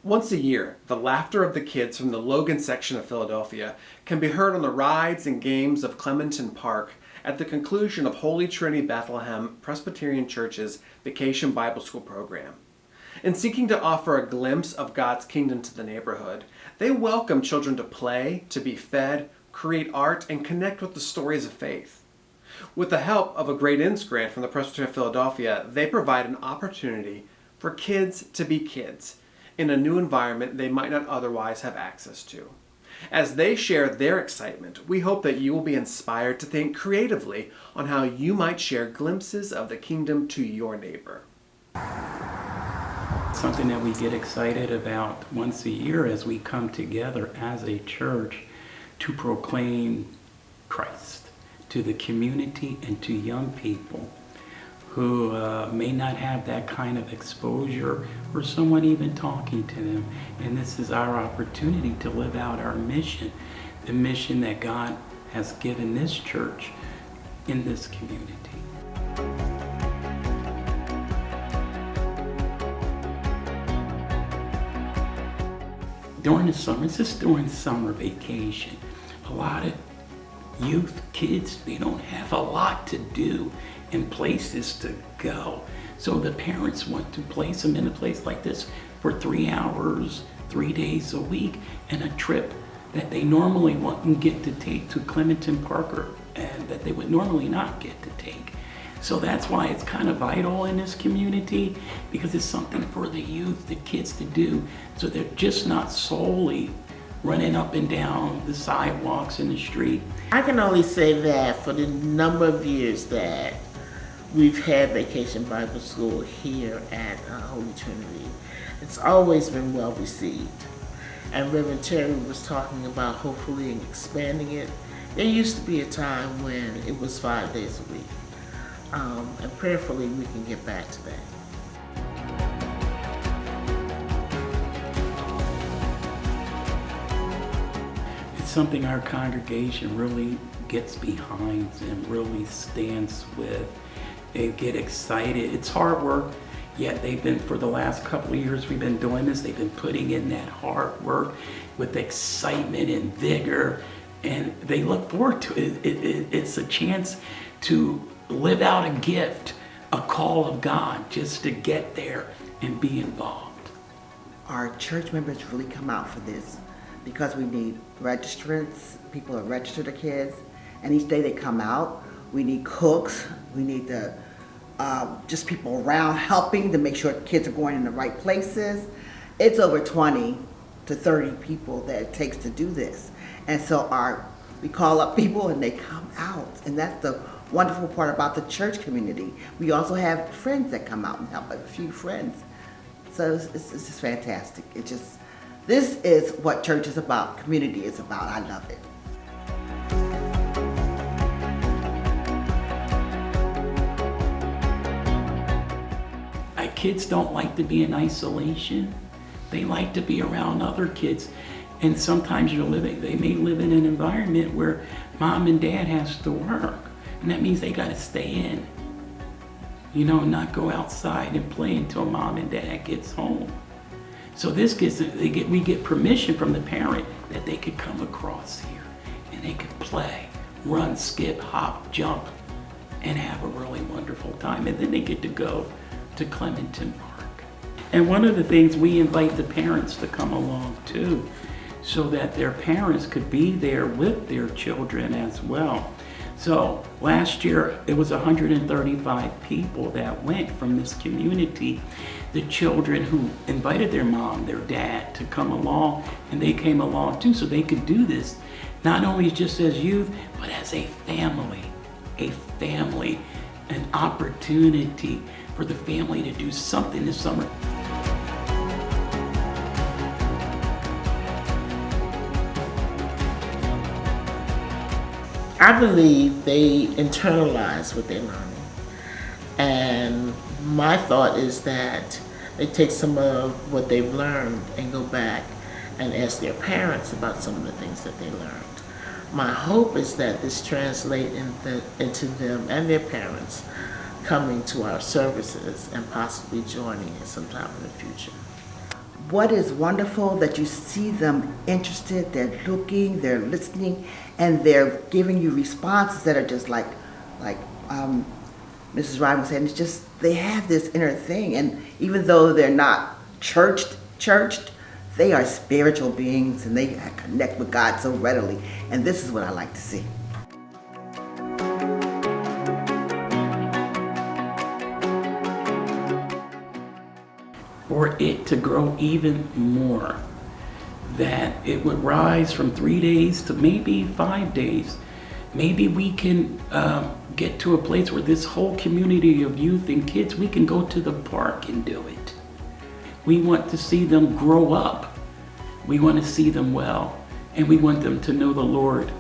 Once a year, the laughter of the kids from the Logan section of Philadelphia can be heard on the rides and games of Clementon Park at the conclusion of Holy Trinity Bethlehem Presbyterian Church's Vacation Bible School program. In seeking to offer a glimpse of God's kingdom to the neighborhood, they welcome children to play, to be fed, create art, and connect with the stories of faith. With the help of a Great Inns grant from the Presbyterian of Philadelphia, they provide an opportunity for kids to be kids in a new environment they might not otherwise have access to. As they share their excitement, we hope that you will be inspired to think creatively on how you might share glimpses of the kingdom to your neighbor. Something that we get excited about once a year as we come together as a church to proclaim Christ to the community and to young people who may not have that kind of exposure or someone even talking to them. And this is our opportunity to live out our mission, the mission that God has given this church in this community. During the summer, it's just during summer vacation, a lot of youth, kids, they don't have a lot to do and places to go. So the parents want to place them in a place like this for 3 hours, 3 days a week, and a trip that they normally wouldn't get to take to Clementon Park, and that they would normally not get to take. So that's why it's kind of vital in this community, because it's something for the youth, the kids to do, so they're just not solely running up and down the sidewalks in the street. I can only say that for the number of years that we've had Vacation Bible School here at Holy Trinity, it's always been well received. And Reverend Terry was talking about hopefully expanding it. There used to be a time when it was 5 days a week. And prayerfully we can get back to that. It's something our congregation really gets behind and really stands with and get excited. It's hard work, yet they've been, for the last couple of years we've been doing this, they've been putting in that hard work with excitement and vigor, and they look forward to it. It's a chance to live out a gift, a call of God, just to get there and be involved. Our church members really come out for this because we need registrants, people to register the kids, and each day they come out. We need cooks, we need just people around helping to make sure kids are going in the right places. It's over 20 to 30 people that it takes to do this. And so we call up people and they come out, and that's the wonderful part about the church community. We also have friends that come out and help, a few friends. So it's just fantastic. This is what church is about, community is about. I love it. Kids don't like to be in isolation. They like to be around other kids. And sometimes they may live in an environment where mom and dad has to work. And that means they gotta stay in, not go outside and play until mom and dad gets home. So we get permission from the parent that they could come across here and they could play, run, skip, hop, jump, and have a really wonderful time. And then they get to go to Clementon Park. And one of the things, we invite the parents to come along too, so that their parents could be there with their children as well. So last year, it was 135 people that went from this community. The children who invited their mom, their dad to come along, and they came along too, so they could do this, not only just as youth, but as a family, an opportunity for the family to do something this summer. I believe they internalize what they're learning. And my thought is that they take some of what they've learned and go back and ask their parents about some of the things that they learned. My hope is that this translates into them and their parents coming to our services and possibly joining us sometime in the future. what is wonderful that you see them interested, they're looking, they're listening, and they're giving you responses that are just like Mrs. Ryan was saying, it's just, they have this inner thing, and even though they're not churched, they are spiritual beings, and they connect with God so readily, and this is what I like to see. For it to grow even more, that it would rise from 3 days to maybe 5 days. Maybe we can get to a place where this whole community of youth and kids, we can go to the park and do it. We want to see them grow up. We want to see them well, and we want them to know the Lord